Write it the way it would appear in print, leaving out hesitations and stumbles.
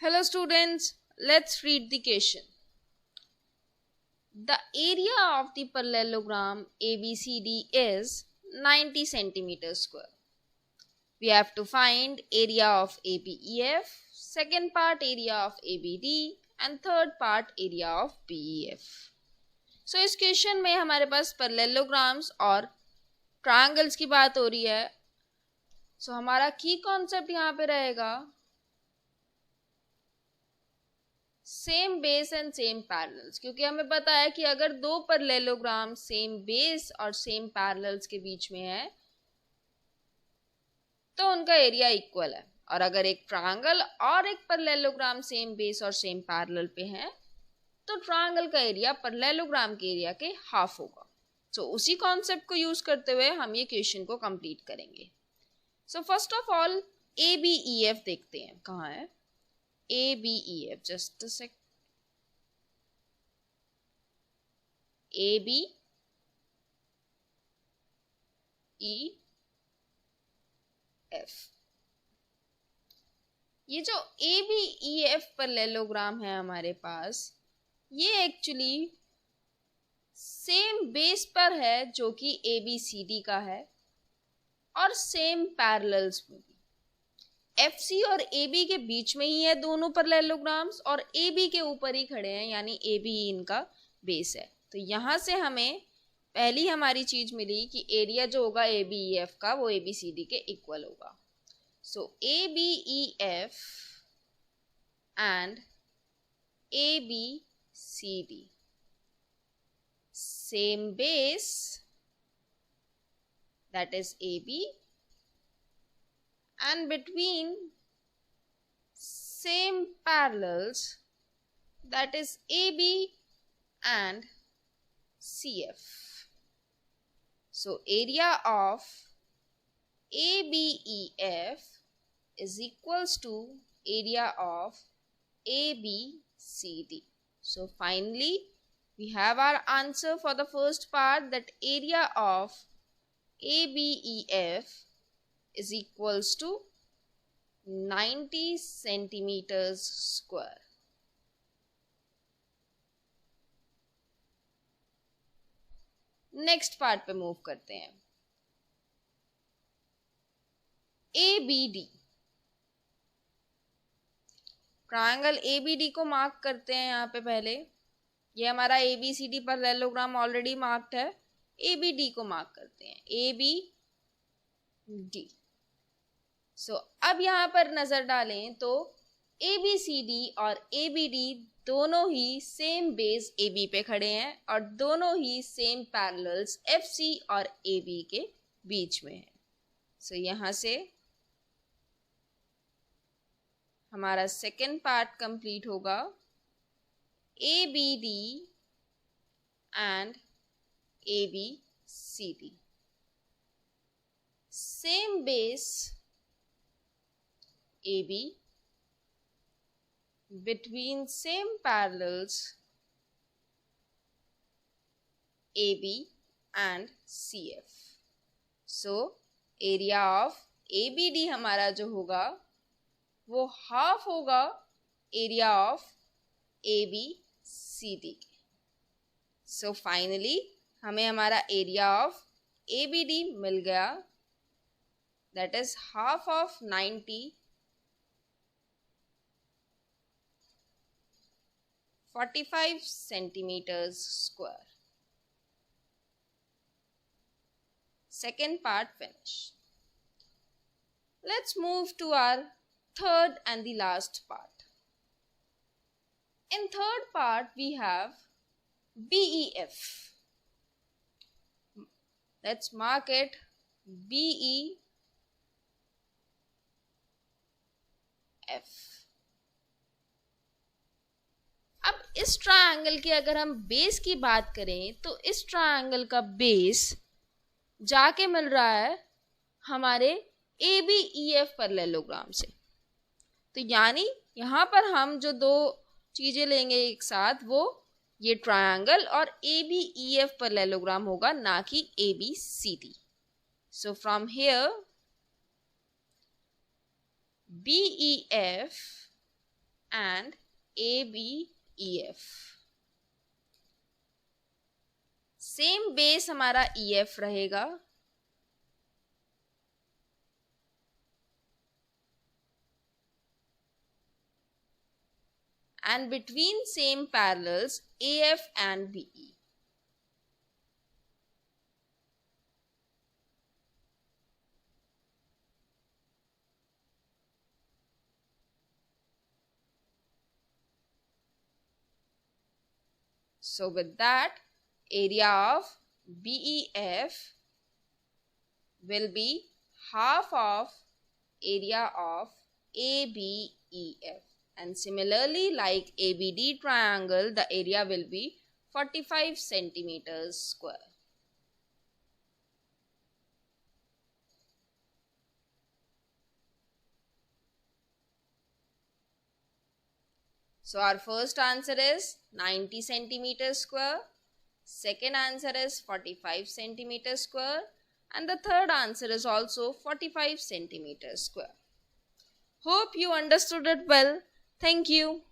Hello students, let's read the question. The area of the parallelogram ABCD is 90 centimeters square. We have to find area of ABEF, second part area of ABD and third part area of BEF. So इस question में हमारे पास parallelograms और triangles की बात हो रही है. सो हमारा की कॉन्सेप्ट यहाँ पे रहेगा same base and same parallels, क्योंकि हमें पता है कि अगर दो पैरेललोग्राम सेम बेस और सेम पैरेलल्स के बीच में है तो उनका एरिया इक्वल है, और अगर एक ट्रायंगल और एक पैरेललोग्राम सेम बेस और सेम पैरेलल पे है तो ट्रायंगल का एरिया पैरेललोग्राम के एरिया के हाफ होगा. सो उसी कॉन्सेप्ट को यूज करते हुए हम ये क्वेश्चन को कंप्लीट करेंगे. So first of all ABEF देखते हैं कहाँ है. ABEF, just a sec. ABEF, ये जो ABEF पैरेललोग्राम है हमारे पास, ये एक्चुअली सेम बेस पर है जो कि ABCD का है और सेम पैरेलल्स में भी. FC और AB के बीच में ही है दोनों पैरेललोग्राम्स और AB के ऊपर ही खड़े हैं, यानी AB इनका बेस है. तो यहाँ से हमें पहली हमारी चीज मिली कि एरिया जो होगा ABEF का वो ABCD के इक्वल होगा. सो ABEF and ABCD same base, that is AB, and between same parallels, that is AB and CF. So area of ABEF is equals to area of ABCD. So finally we have our answer for the first part, that area of ABEF is equals to 90 centimeters square. Next part पे move करते हैं. ABD, triangle ABD को mark करते हैं यहाँ पे. पहले ये हमारा ABCD पैरेललोग्राम ऑलरेडी मार्क्ड है, ABD को मार्क करते हैं. ABD. सो अब यहाँ पर नजर डालें तो ABCD और ABD दोनों ही सेम बेस AB पे खड़े हैं और दोनों ही सेम पैरेलल्स FC और AB के बीच में है. सो यहाँ से हमारा सेकेंड पार्ट कंप्लीट होगा. ABD and ABCD, same base AB, between same parallels AB and CF. So area of ABD हमारा जो होगा वो हाफ होगा area of ABCD. So finally हमें हमारा एरिया ऑफ ABD मिल गया, that is half of 90, 45 centimeters square. Second part finished. Let's move to our third and the last part. In third part we have BEF. Let's mark it BEF. अब इस triangle की अगर हम base की बात करें तो इस ट्रायंगल का बेस जाके मिल रहा है हमारे ABEF पैरेललोग्राम से. तो यानी यहाँ पर हम जो दो चीजें लेंगे एक साथ, वो ये ट्रायंगल और ABEF पैरेललोग्राम होगा, ना कि ABCD. So from here BEF and ABEF. Same base हमारा EF रहेगा, and between same parallels AF and BE. So with that, area of BEF will be half of area of ABEF, and similarly, like ABD triangle, the area will be 45 centimeters square. So our first answer is 90 centimeters square, second answer is 45 centimeters square, and the third answer is also 45 centimeters square. Hope you understood it well. Thank you.